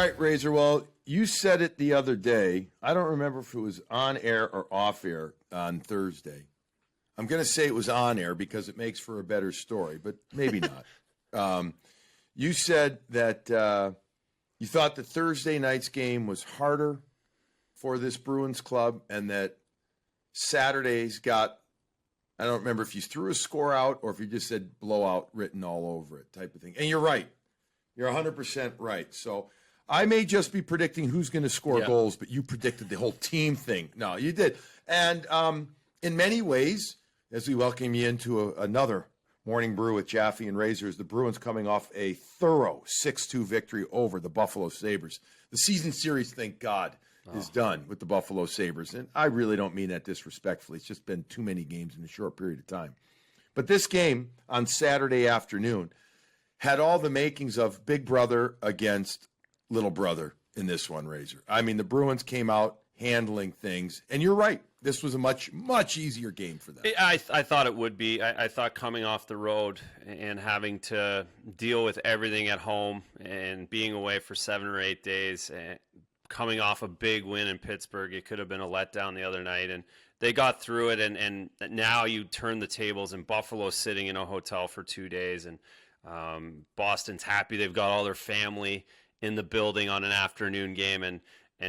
right, Razor. Well, you said it the other day. I don't remember if it was on air or off air on Thursday. I'm going to say it was on air because it makes for a better story, but maybe not. You said that you thought the Thursday night's game was harder for this Bruins club and that Saturday's got, I don't remember if you threw a score out or if you just said blowout written all over it type of thing. And you're right. You're 100% right. So I may just be predicting who's going to score goals, but you predicted the whole team thing. No, you did. And in many ways, as we welcome you into another Morning Brew with Jaffe and Razors, the Bruins coming off a thorough 6-2 victory over the Buffalo Sabres. The season series, thank God, is done with the Buffalo Sabres. And I really don't mean that disrespectfully. It's just been too many games in a short period of time. But this game on Saturday afternoon had all the makings of big brother against little brother in this one, Razor. I mean, the Bruins came out handling things. And you're right. This was a much, much easier game for them. I thought it would be. I thought coming off the road and having to deal with everything at home and being away for 7 or 8 days, and coming off a big win in Pittsburgh, it could have been a letdown the other night. And they got through it, and now you turn the tables, and Buffalo's sitting in a hotel for 2 days, and Boston's happy they've got all their family in the building on an afternoon game, and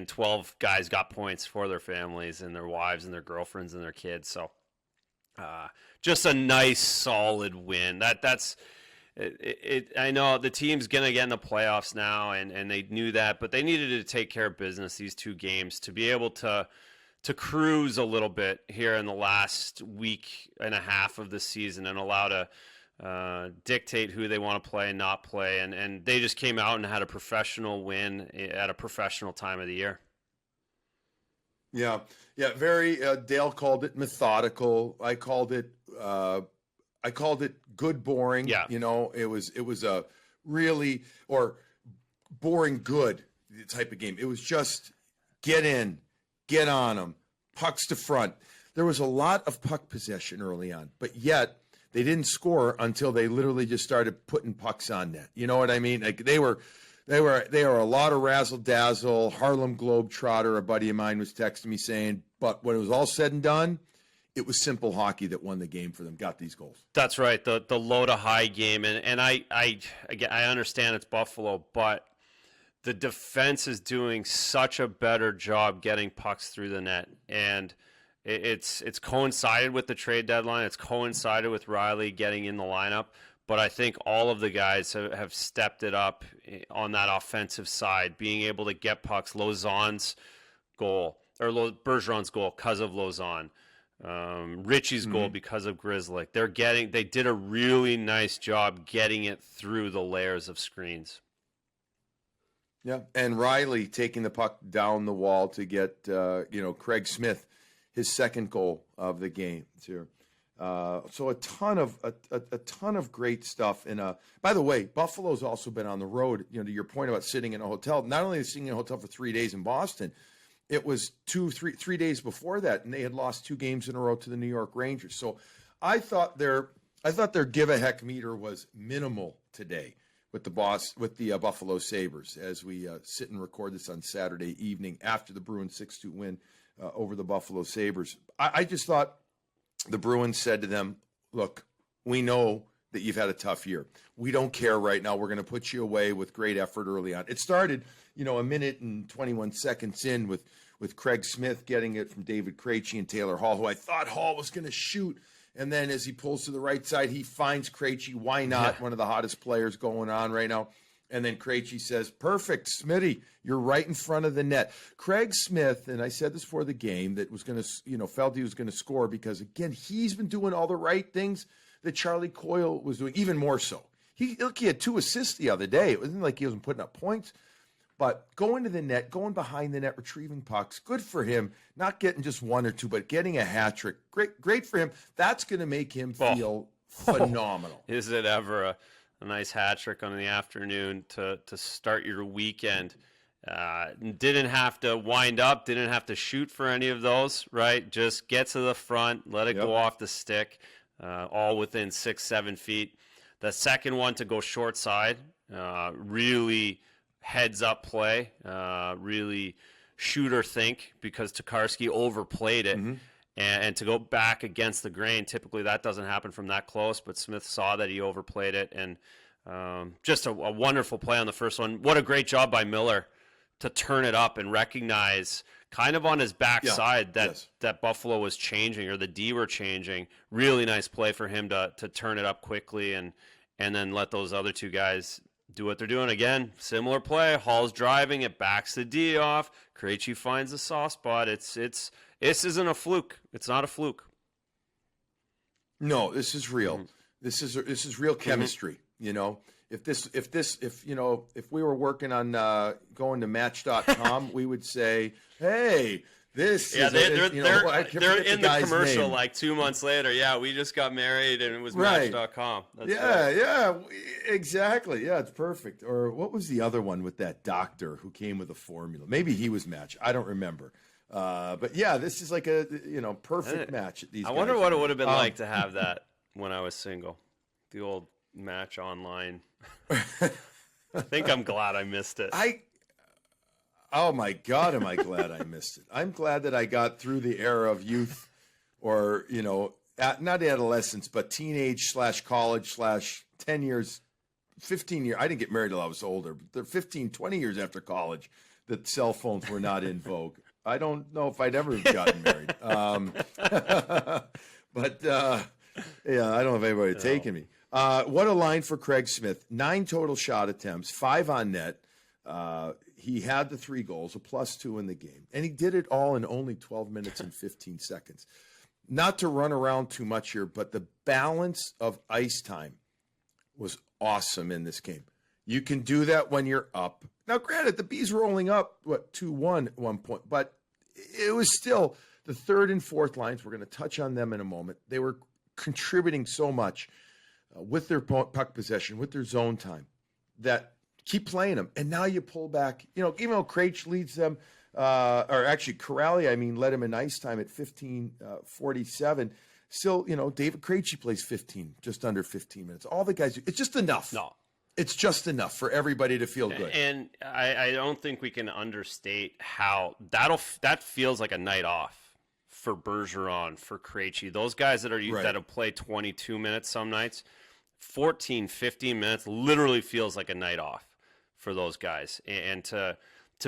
12 guys got points for their families and their wives and their girlfriends and their kids. So just a nice, solid win. That's it. I know the team's going to get in the playoffs now, and they knew that, but they needed to take care of business these 2 games to be able to cruise a little bit here in the last week and a half of the season and allow to dictate who they want to play and not play, and they just came out and had a professional win at a professional time of the year. Yeah, very. Dale called it methodical. I called it good boring. Yeah, it was a really or boring good type of game. It was just get in, get on them, pucks to front. There was a lot of puck possession early on, but yet they didn't score until they literally just started putting pucks on net. You know what I mean? Like they were a lot of razzle dazzle. Harlem Globetrotter, a buddy of mine was texting me saying, but when it was all said and done, it was simple hockey that won the game for them. Got these goals. That's right. The low to high game, and I understand it's Buffalo, but the defense is doing such a better job getting pucks through the net, and it's coincided with the trade deadline. It's coincided with Riley getting in the lineup. But I think all of the guys have stepped it up on that offensive side, being able to get pucks. Bergeron's goal because of Lauzon. Richie's goal because of Grzelcyk. They did a really nice job getting it through the layers of screens. Yeah, and Riley taking the puck down the wall to get Craig Smith his second goal of the game too. So a ton of great stuff. And by the way, Buffalo's also been on the road. To your point about sitting in a hotel. Not only sitting in a hotel for 3 days in Boston, it was 3 days before that, and they had lost 2 games in a row to the New York Rangers. So I thought their give a heck meter was minimal today with the Buffalo Sabres as we sit and record this on Saturday evening after the Bruins 6-2 win over the Buffalo Sabres. I just thought the Bruins said to them, look, we know that you've had a tough year. We don't care right now. We're going to put you away with great effort early on. It started, a minute and 21 seconds in with Craig Smith getting it from David Krejci and Taylor Hall, who I thought Hall was going to shoot. And then as he pulls to the right side, he finds Krejci. Why not? Yeah. One of the hottest players going on right now. And then Krejci says, perfect, Smitty, you're right in front of the net. Craig Smith, and I said this before the game, that was going to, felt he was going to score because, again, he's been doing all the right things that Charlie Coyle was doing, even more so. He had 2 assists the other day. It wasn't like he wasn't putting up points. But going to the net, going behind the net, retrieving pucks, good for him. Not getting just 1 or 2, but getting a hat trick. Great for him. That's going to make him feel phenomenal. Is it ever a nice hat trick on the afternoon to start your weekend? Didn't have to wind up, didn't have to shoot for any of those, right? Just get to the front, let it go off the stick, all within 6-7 feet. The second one to go short side, really heads-up play, really shoot or think, because Tokarski overplayed it. And to go back against the grain, typically that doesn't happen from that close, but Smith saw that he overplayed it, and just a wonderful play on the first one. What a great job by Miller to turn it up and recognize kind of on his backside that Buffalo was changing, or the D were changing. Really nice play for him to turn it up quickly and then let those other two guys do what they're doing. Again, similar play. Hall's driving, it backs the D off. Krejci finds a soft spot. This isn't a fluke. It's not a fluke. No, this is real. This is real chemistry. You know, if we were working on going to Match.com, we would say, hey, this is they're in the commercial name. like 2 months later. Yeah, we just got married and it was Match.com. That's Exactly. Yeah, it's perfect. Or what was the other one with that doctor who came with a formula? Maybe he was Match. I don't remember. But yeah, this is like a perfect match. I wonder what it would have been like to have that when I was single. The old Match online. I think I'm glad I missed it. Oh my God, am I glad I missed it? I'm glad that I got through the era of youth, or not adolescence, but teenage / college / 10 years, 15 years. I didn't get married till I was older, but they're 15, 20 years after college that cell phones were not in vogue. I don't know if I'd ever have gotten married. But I don't have anybody taking me. What a line for Craig Smith. 9 total shot attempts, 5 on net. He had the 3 goals, a +2 in the game. And he did it all in only 12 minutes and 15 seconds. Not to run around too much here, but the balance of ice time was awesome in this game. You can do that when you're up. Now, granted, the Bees were rolling up, 2-1 at one point, but it was still the third and fourth lines. We're going to touch on them in a moment. They were contributing so much with their puck possession, with their zone time, that keep playing them. And now you pull back. Even though Krejci leads them, or actually Corrali, led him in ice time at 15:47. Still, David Krejci plays just under 15 minutes. All the guys, it's just enough. No. It's just enough for everybody to feel good. And I don't think we can understate how that feels like a night off for Bergeron, for Krejci. Those guys that have played 22 minutes some nights, 14, 15 minutes literally feels like a night off for those guys. And to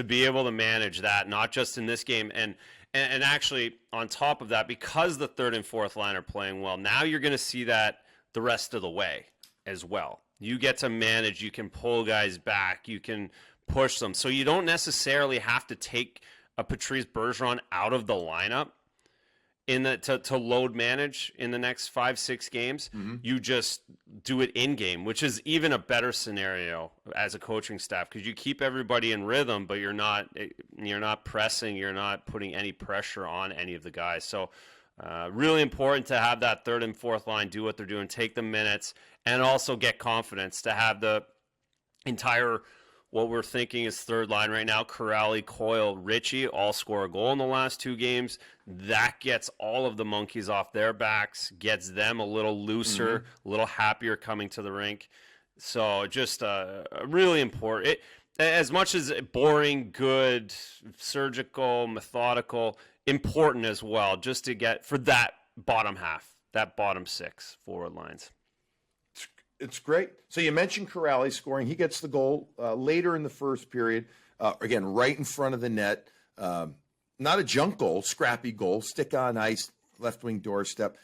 be able to manage that, not just in this game, and actually on top of that, because the third and fourth line are playing well, now you're going to see that the rest of the way as well. You get to manage, you can pull guys back, you can push them. So you don't necessarily have to take a Patrice Bergeron out of the lineup to load manage in the next 5-6 games. You just do it in game, which is even a better scenario as a coaching staff, because you keep everybody in rhythm, but you're not pressing, you're not putting any pressure on any of the guys. So really important to have that third and fourth line do what they're doing, take the minutes, and also get confidence to have the entire, what we're thinking is third line right now, Corrali, Coyle, Ritchie, all score a goal in the last 2 games. That gets all of the monkeys off their backs, gets them a little looser, a little happier coming to the rink. So just really important. As much as boring, good, surgical, methodical, important as well, just to get for that bottom half, that bottom 6 forward lines. It's great. So you mentioned Corrali scoring. He gets the goal later in the first period. Again, right in front of the net. Not a junk goal, scrappy goal, stick on ice, left wing doorstep.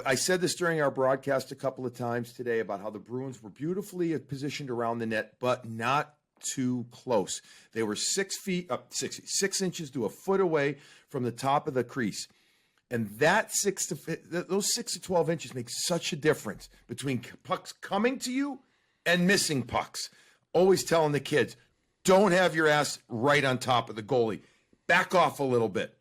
I said this during our broadcast a couple of times today about how the Bruins were beautifully positioned around the net, but not too close. They were 6 inches to a foot away from the top of the crease. And those 6 to 12 inches make such a difference between pucks coming to you and missing pucks. Always telling the kids, don't have your ass right on top of the goalie. Back off a little bit.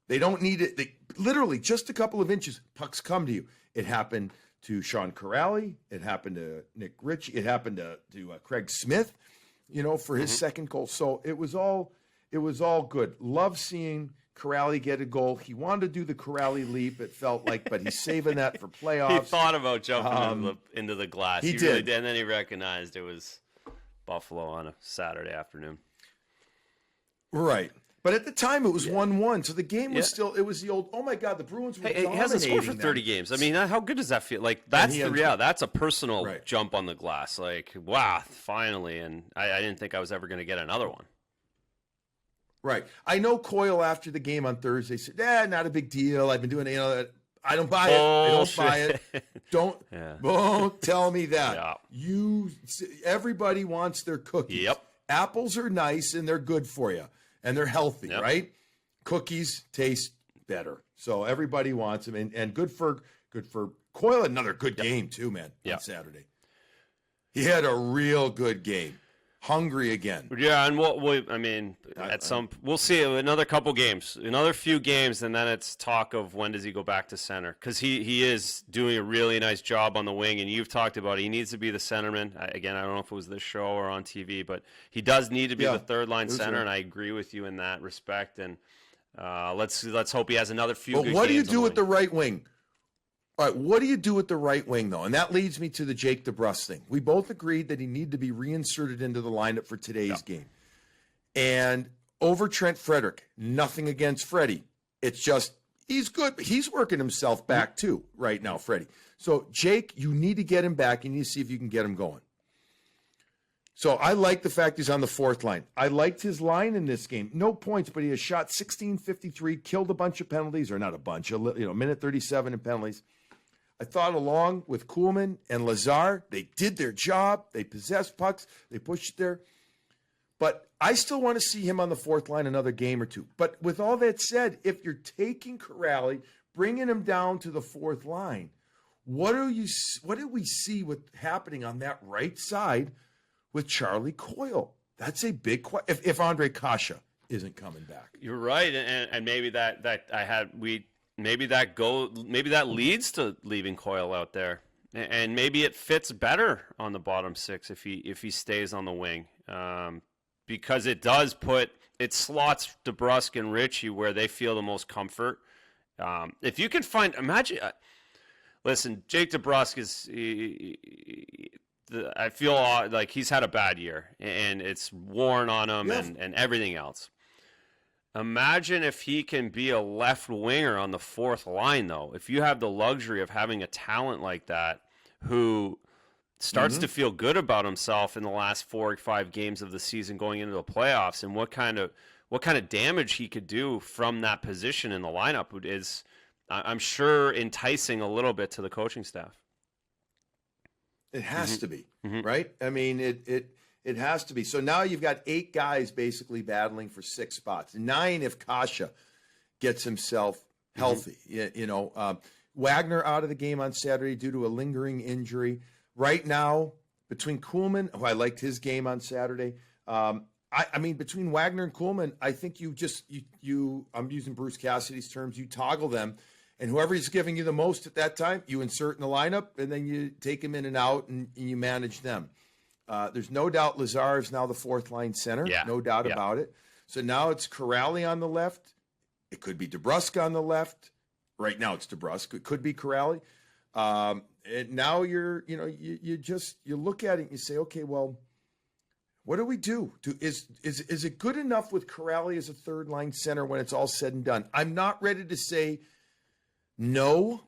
They don't need it. Literally just a couple of inches, pucks come to you. It happened to Sean Corrali. It happened to Nick Ritchie. It happened to Craig Smith, for his second goal. So it was all good. Love seeing Corrali get a goal. He wanted to do the Corrali leap, it felt like, but he's saving that for playoffs. He thought about jumping into the glass. He did. Really did, and then he recognized it was Buffalo on a Saturday afternoon. Right. But at the time, it was 1-1, so the game was still, it was the old, oh my God, the Bruins were dominating He hasn't scored for them. 30 games. I mean, how good does that feel? Like, that's the reality. That's a personal Right. jump on the glass. Like, wow, finally. And I didn't think I was ever going to get another one. Right. I know Coyle after the game on Thursday said, not a big deal. I've been doing it. I don't buy it. I don't buy it. Don't tell me that. Yeah. Everybody wants their cookies. Yep. Apples are nice and they're good for you and they're healthy, right? Cookies taste better. So everybody wants them and good for Coyle. Another good game too, man, on Saturday. He had a real good game. Hungry again. Yeah, and we'll see another couple games, another few games, and then it's talk of when does he go back to center, because he is doing a really nice job on the wing, and you've talked about it. He needs to be the centerman. Again, I don't know if it was this show or on TV, but he does need to be the third line center, and I agree with you in that respect. And let's hope he has another few. But good what do you games do on with the right wing? All right, what do you do with the right wing, though? And that leads me to the Jake DeBrusk thing. We both agreed that he needed to be reinserted into the lineup for today's game. And over Trent Frederick, nothing against Freddie. It's just he's good. But he's working himself back, too, right now, Freddie. So, Jake, you need to get him back. You need to see if you can get him going. So, I like the fact he's on the fourth line. I liked his line in this game. No points, but he has shot 1653, killed a bunch of penalties, or not a bunch, minute 37 in penalties. I thought along with Kuhlman and Lazar, they did their job. They possessed pucks. They pushed it there. But I still want to see him on the fourth line another game or two. But with all that said, if you're taking Corrali, bringing him down to the fourth line, what do we see happening on that right side with Charlie Coyle? That's a big question. If Andre Kasha isn't coming back, you're right, and maybe maybe that leads to leaving Coyle out there, and maybe it fits better on the bottom six if he stays on the wing, because it slots DeBrusk and Ritchie where they feel the most comfort. If you can listen, Jake DeBrusk I feel like he's had a bad year, and it's worn on him and everything else. Imagine if he can be a left winger on the fourth line, though. If you have the luxury of having a talent like that who starts to feel good about himself in the last 4 or 5 games of the season going into the playoffs, and what kind of damage he could do from that position in the lineup is, I'm sure, enticing a little bit to the coaching staff. It has to be, right? I mean, it has to be. So now you've got 8 guys basically battling for 6 spots. 9 if Kasha gets himself healthy. Wagner out of the game on Saturday due to a lingering injury. Right now, between Kuhlman, who I liked his game on Saturday, I mean, between Wagner and Kuhlman, I think I'm using Bruce Cassidy's terms, you toggle them. And whoever's giving you the most at that time, you insert in the lineup, and then you take them in and out, and you manage them. There's no doubt Lazar is now the fourth line center. Yeah. No doubt about it. So now it's Corrali on the left. It could be DeBrusk on the left. Right now it's DeBrusk. It could be Corrali. And now you look at it and you say, okay, well, what do we do? Is it good enough with Corrali as a third line center when it's all said and done? I'm not ready to say no,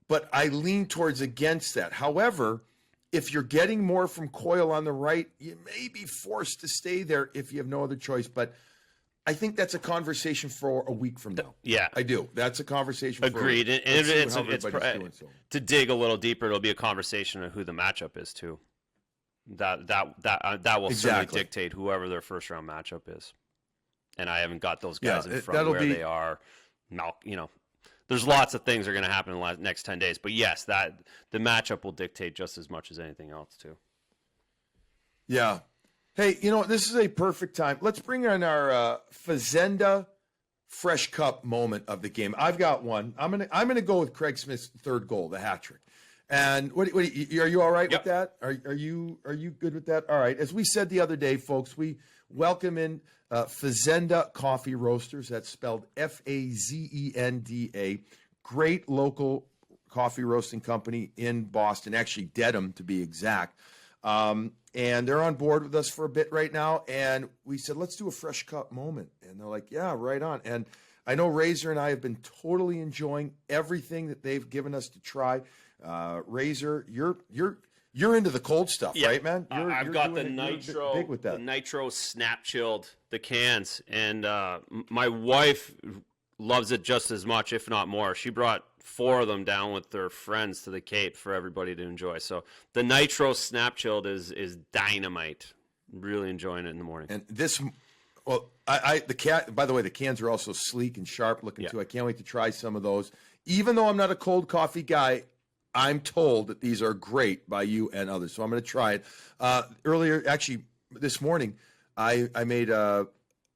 but I lean towards against that. However, if you're getting more from Coyle on the right, you may be forced to stay there if you have no other choice. But I think that's a conversation for a week from now. Yeah, I do. That's a conversation. Agreed. And it's to dig a little deeper. It'll be a conversation of who the matchup is too. That will certainly dictate whoever their first round matchup is. And I haven't got those guys in front of where they are. Now, there's lots of things that are going to happen in the next 10 days. But yes, the matchup will dictate just as much as anything else too. Yeah. Hey, this is a perfect time. Let's bring on our Fazenda Fresh Cup moment of the game. I've got one. I'm gonna go with Craig Smith's third goal, the hat trick. And what are you all right with that? Are you good with that? All right. As we said the other day, folks, we welcome in Fazenda Coffee Roasters. That's spelled Fazenda. Great local coffee roasting company in Boston, actually Dedham to be exact. And they're on board with us for a bit right now. And we said, let's do a fresh cup moment. And they're like, yeah, right on. And I know Razor and I have been totally enjoying everything that they've given us to try. Razor, you're into the cold stuff, right, man? I've got the nitro, big with that. The nitro snap chilled, the cans, and my wife loves it just as much, if not more. She brought 4 of them down with their friends to the Cape for everybody to enjoy. So the nitro snap chilled is dynamite. Really enjoying it in the morning. And this, well, by the way, the cans are also sleek and sharp looking too. I can't wait to try some of those. Even though I'm not a cold coffee guy, I'm told that these are great by you and others. So I'm going to try it. Earlier, actually, this morning, I made a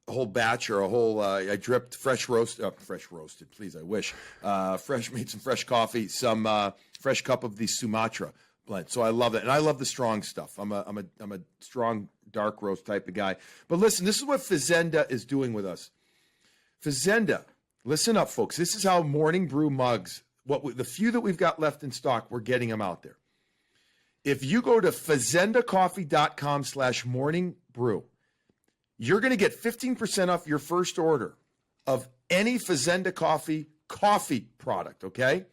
whole batch or I dripped fresh roasted, please, I wish. Made some fresh coffee, some fresh cup of the Sumatra blend. So I love it. And I love the strong stuff. I'm a strong dark roast type of guy. But listen, this is what Fazenda is doing with us. Fazenda, listen up, folks. This is how Morning Brew mugs, the few that we've got left in stock, we're getting them out there. If you go to fazendacoffee.com/morningbrew, you're going to get 15% off your first order of any Fazenda coffee product, okay?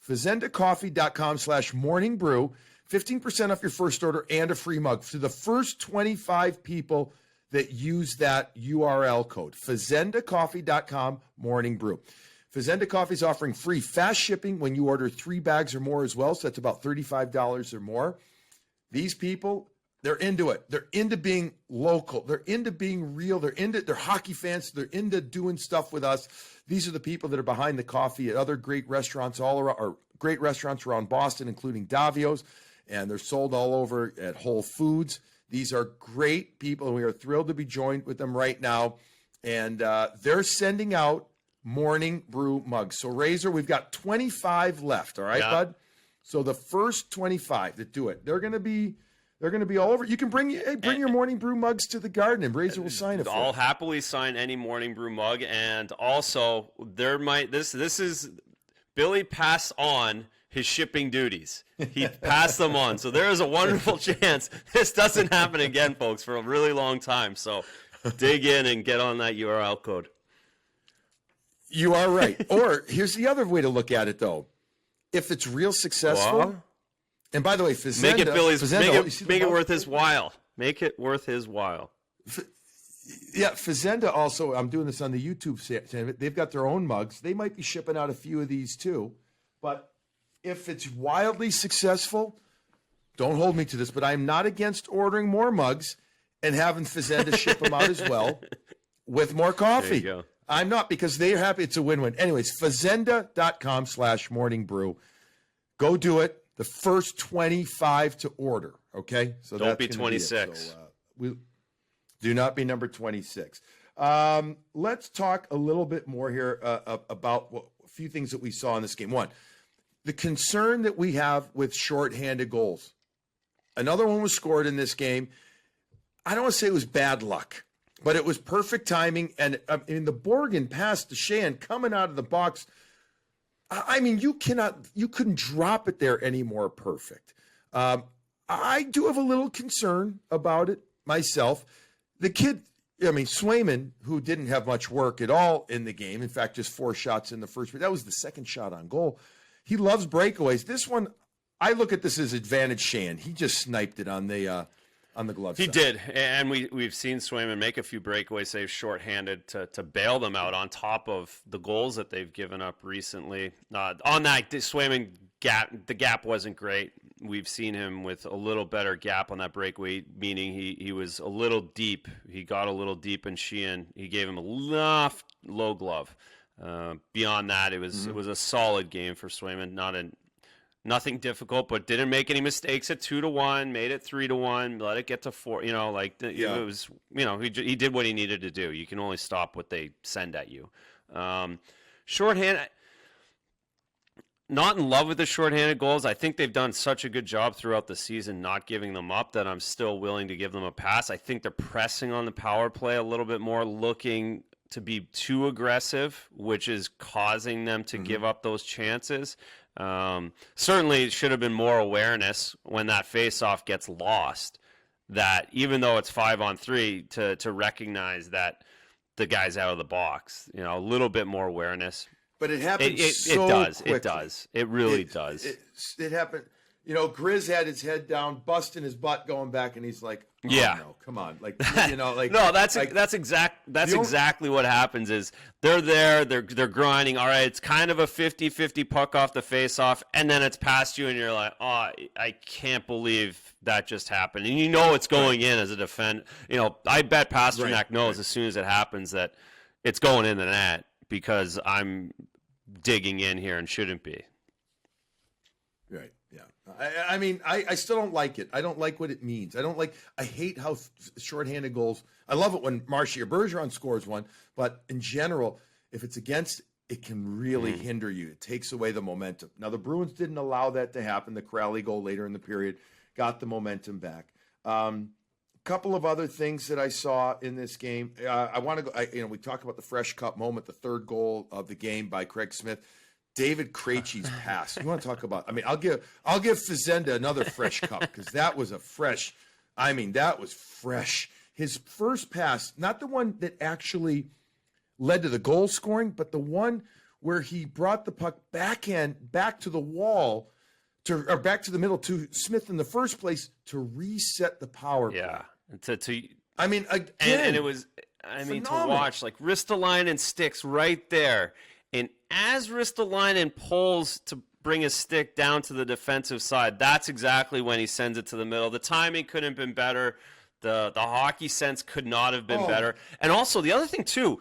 fazendacoffee.com/morningbrew, 15% off your first order and a free mug to the first 25 people that use that URL code, fazendacoffee.com/morningbrew. Fazenda Coffee is offering free fast shipping when you order 3 bags or more as well, so that's about $35 or more. These people, they're into it. They're into being local. They're into being real. They're hockey fans. They're into doing stuff with us. These are the people that are behind the coffee at other great restaurants all around, or great restaurants around Boston, including Davio's, and they're sold all over at Whole Foods. These are great people, and we are thrilled to be joined with them right now. And they're sending out Morning Brew mugs. So Razor, we've got 25 left. All right, bud. So the first 25 that do it, they're going to be all over. You can bring your Morning Brew mugs to the garden, and Razor will sign it for you. I'll happily sign any Morning Brew mug, and also this is Billy passed on his shipping duties. He passed them on, so there is a wonderful chance this doesn't happen again, folks, for a really long time. So dig in and get on that URL code. You are right. Or here's the other way to look at it, though. If it's real successful, what? And by the way, Fazenda, make it worth his while. Make it worth his while. Fazenda also, I'm doing this on the YouTube channel. They've got their own mugs. They might be shipping out a few of these too. But if it's wildly successful, don't hold me to this, but I'm not against ordering more mugs and having Fazenda ship them out as well with more coffee. There you go. I'm not, because they're happy. It's a win-win. Anyways, fazenda.com/morningbrew. Go do it. The first 25 to order, okay? So don't be 26. So, we do not be number 26. Let's talk a little bit more here about a few things that we saw in this game. One, the concern that we have with shorthanded goals. Another one was scored in this game. I don't want to say it was bad luck, but it was perfect timing. And the Borgen pass to Shan coming out of the box, I mean, you couldn't drop it there any more perfect. I do have a little concern about it myself. The kid, Swayman, who didn't have much work at all in the game, in fact, just 4 shots in the first period. That was the second shot on goal. He loves breakaways. This one, I look at this as advantage Shan. He just sniped it on the glove side. He did, and we've seen Swayman make a few breakaway saves shorthanded to bail them out on top of the goals that they've given up recently. On that, Swayman the gap wasn't great. We've seen him with a little better gap on that breakaway, meaning he was a little deep. He got a little deep, and Sheehan, he gave him a low glove. Beyond that, it was a solid game for Swayman. Nothing difficult, but didn't make any mistakes at 2-1. Made it 3-1. Let it get to 4. It was. He did what he needed to do. You can only stop what they send at you. Shorthand. Not in love with the shorthanded goals. I think they've done such a good job throughout the season not giving them up that I'm still willing to give them a pass. I think they're pressing on the power play a little bit more, looking to be too aggressive, which is causing them to give up those chances. Certainly, it should have been more awareness when that face-off gets lost. That even though it's 5-on-3, to recognize that the guy's out of the box. A little bit more awareness. But it happens so quickly. It It does. It really does. It happened. Grizz had his head down, busting his butt, going back, and he's like, "Oh, yeah, no, come on, like, like." No, that's exactly what happens. Is they're there, they're grinding. All right, it's kind of a 50-50 puck off the face-off, and then it's past you, and you're like, "Oh, I can't believe that just happened." And it's going in as a defender. I bet Pasternak knows as soon as it happens that it's going in the net because I'm digging in here and shouldn't be. Right. Yeah. I mean, I still don't like it. I don't like what it means. I hate how shorthanded goals. I love it when Marshy or Bergeron scores one, but in general, if it's against, it can really hinder you. It takes away the momentum. Now, the Bruins didn't allow that to happen. The Crowley goal later in the period got the momentum back. Couple of other things that I saw in this game. I want to go. We talk about the fresh cup moment, the third goal of the game by Craig Smith. David Krejci's pass. You want to talk about? I mean, I'll give Fazenda another fresh cup because that was that was fresh. His first pass, not the one that actually led to the goal scoring, but the one where he brought the puck back to the wall, or back to the middle to Smith in the first place to reset the power play. Yeah. I mean, again, and it was. To watch like Ristolainen sticks right there. And as Ristolainen pulls to bring his stick down to the defensive side, that's exactly when he sends it to the middle. The timing couldn't have been better. The hockey sense could not have been better. And also, the other thing, too,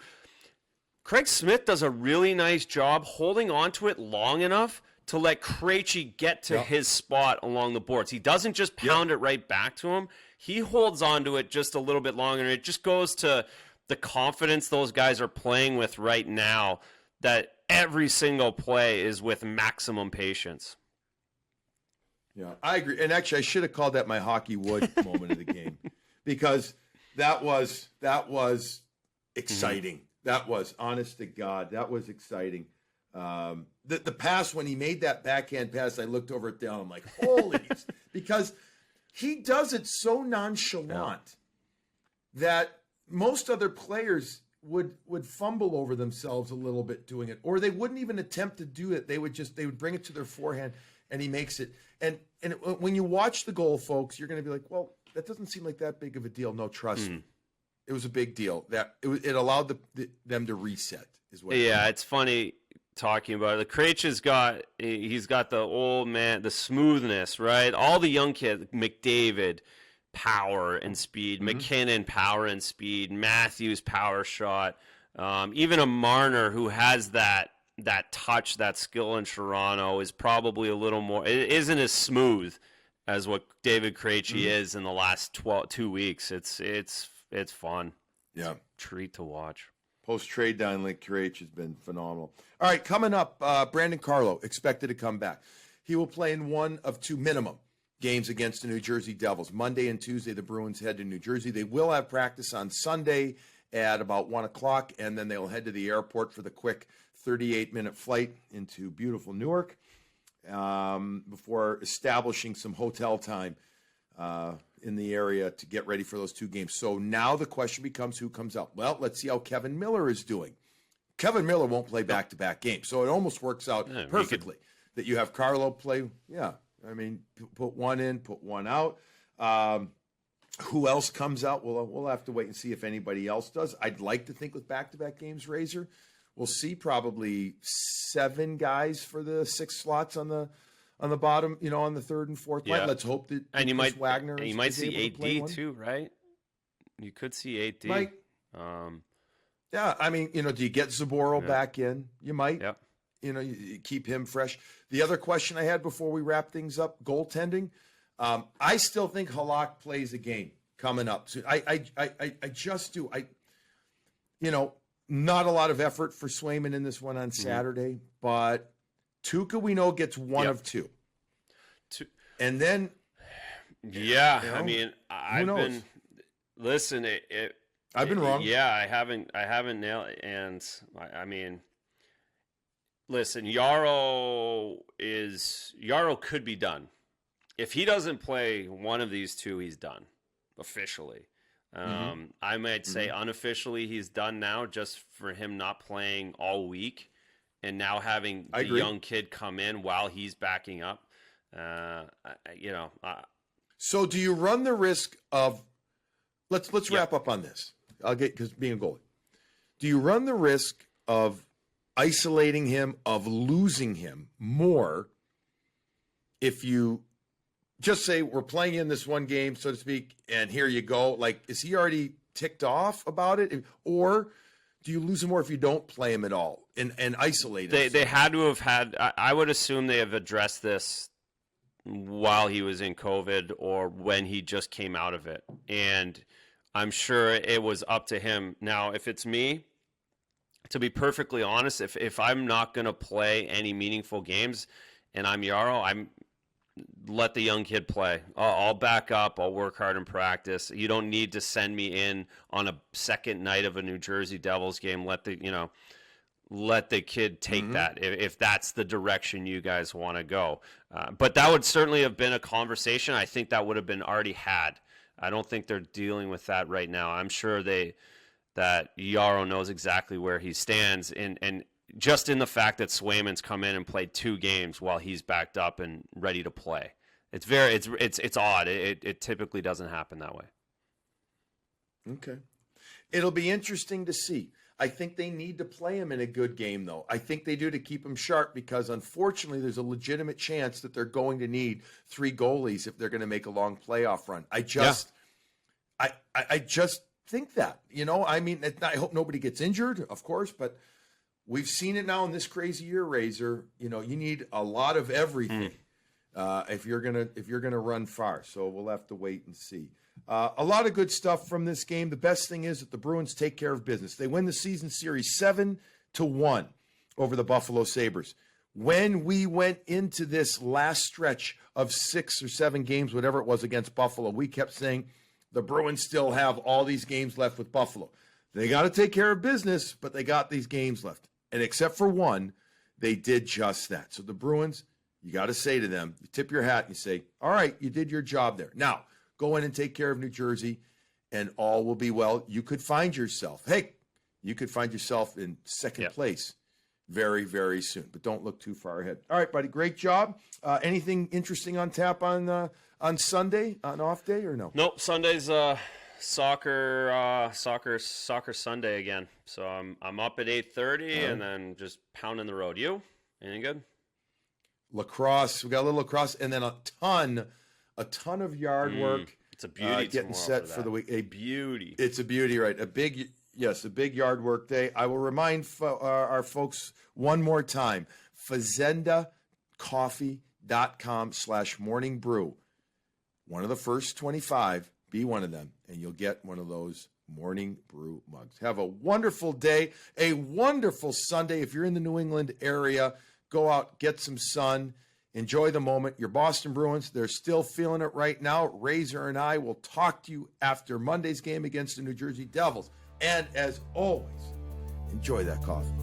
Craig Smith does a really nice job holding on to it long enough to let Krejci get to his spot along the boards. He doesn't just pound it right back to him. He holds on to it just a little bit longer. And it just goes to the confidence those guys are playing with right now, that every single play is with maximum patience. Yeah, I agree. And actually, I should have called that my hockey wood moment of the game because that was exciting. That was, honest to God, that was exciting. The pass, when he made that backhand pass, I looked over at Dale. I'm like, holy, because he does it so nonchalant that most other players would fumble over themselves a little bit doing it, or they wouldn't even attempt to do it. They would bring it to their forehand, and he makes it. And when you watch the goal, folks, you're going to be like, well, that doesn't seem like that big of a deal. No, trust me, it was a big deal. That it allowed them to reset. Is what. Yeah, it's funny talking about it. The Krejci's he's got the old man, the smoothness, right? All the young kids, McDavid, power and speed, McKinnon, power and speed, Matthews, power shot, even a Marner who has that touch, that skill in Toronto is probably a little more. It isn't as smooth as what David Krejci is in the last 2 weeks. It's fun. Yeah, treat to watch. Post-trade down, like Krejci has been phenomenal. All right, coming up, Brandon Carlo expected to come back. He will play in one of two minimum games against the New Jersey Devils. Monday and Tuesday, the Bruins head to New Jersey. They will have practice on Sunday at about 1 o'clock, and then they'll head to the airport for the quick 38-minute flight into beautiful Newark before establishing some hotel time in the area to get ready for those two games. So now the question becomes who comes out. Well, let's see how Kevin Miller is doing. Kevin Miller won't play back-to-back games, so it almost works out perfectly that you have Carlo play. Yeah. I mean, put one in, put one out. Who else comes out? We'll have to wait and see if anybody else does. I'd like to think with back-to-back games, Razor, we'll see probably 7 guys for the 6 slots on the bottom, on the third and fourth line. Let's hope that Wagner. And you might see AD too, right? You could see AD. Might. Yeah, I mean, do you get Zaboro back in? You might. Yep. You keep him fresh. The other question I had before we wrap things up, goaltending. I still think Halak plays a game coming up. So I just do. Not a lot of effort for Swayman in this one on Saturday, but Tuukka we know gets one of two. And then I mean, I've been listen. I've been wrong. Yeah, I haven't nailed it, and I mean. Listen, Yarrow could be done. If he doesn't play one of these two, he's done officially. I might say unofficially he's done now, just for him not playing all week and now having the young kid come in while he's backing up. So do you run the risk of let's wrap up on this. Because being a goalie, do you run the risk of isolating him, of losing him more if you just say we're playing in this one game, so to speak, and here you go? Like, is he already ticked off about it? Or do you lose him more if you don't play him at all and isolate him? They had to have had, I would assume they have addressed this while he was in COVID or when he just came out of it. And I'm sure it was up to him. Now, if it's me, to be perfectly honest, if I'm not going to play any meaningful games and I'm Yarrow, let the young kid play. I'll back up. I'll work hard in practice. You don't need to send me in on a second night of a New Jersey Devils game. Let the kid take that if that's the direction you guys want to go. But that would certainly have been a conversation. I think that would have been already had. I don't think they're dealing with that right now. I'm sure that Yarrow knows exactly where he stands, and just in the fact that Swayman's come in and played 2 games while he's backed up and ready to play. It's odd. It typically doesn't happen that way. Okay. It'll be interesting to see. I think they need to play him in a good game, though. I think they do, to keep him sharp, because unfortunately there's a legitimate chance that they're going to need 3 goalies if they're going to make a long playoff run. I just think that, I mean, I hope nobody gets injured, of course, but we've seen it now in this crazy year, Razor. You need a lot of everything if you're gonna run far. So we'll have to wait and see. A lot of good stuff from this game. The best thing is that the Bruins take care of business. They win the season series 7-1 over the Buffalo Sabres. When we went into this last stretch of 6 or 7 games, whatever it was, against Buffalo, we kept saying the Bruins still have all these games left with Buffalo. They got to take care of business, but they got these games left. And except for one, they did just that. So the Bruins, you got to say to them, you tip your hat and you say, all right, you did your job there. Now, go in and take care of New Jersey, and all will be well. You could find yourself in second place very, very soon. But don't look too far ahead. All right, buddy, great job. Anything interesting on tap on Sunday, on off day, or no? Nope, Sunday's soccer Sunday again. So I'm up at 8:30 and then just pounding the road. You? Anything good? Lacrosse. We got a little lacrosse, and then a ton of yard work. It's a beauty. Getting set for the week. A beauty. It's a beauty, right? A big yard work day. I will remind our folks one more time. FazendaCoffee.com/Morning Bru. One of the first 25. Be one of them, and you'll get one of those Morning Bru mugs. Have a wonderful day, a wonderful Sunday. If you're in the New England area, go out, get some sun, enjoy the moment. Your Boston Bruins, they're still feeling it right now. Razor and I will talk to you after Monday's game against the New Jersey Devils. And as always, enjoy that coffee.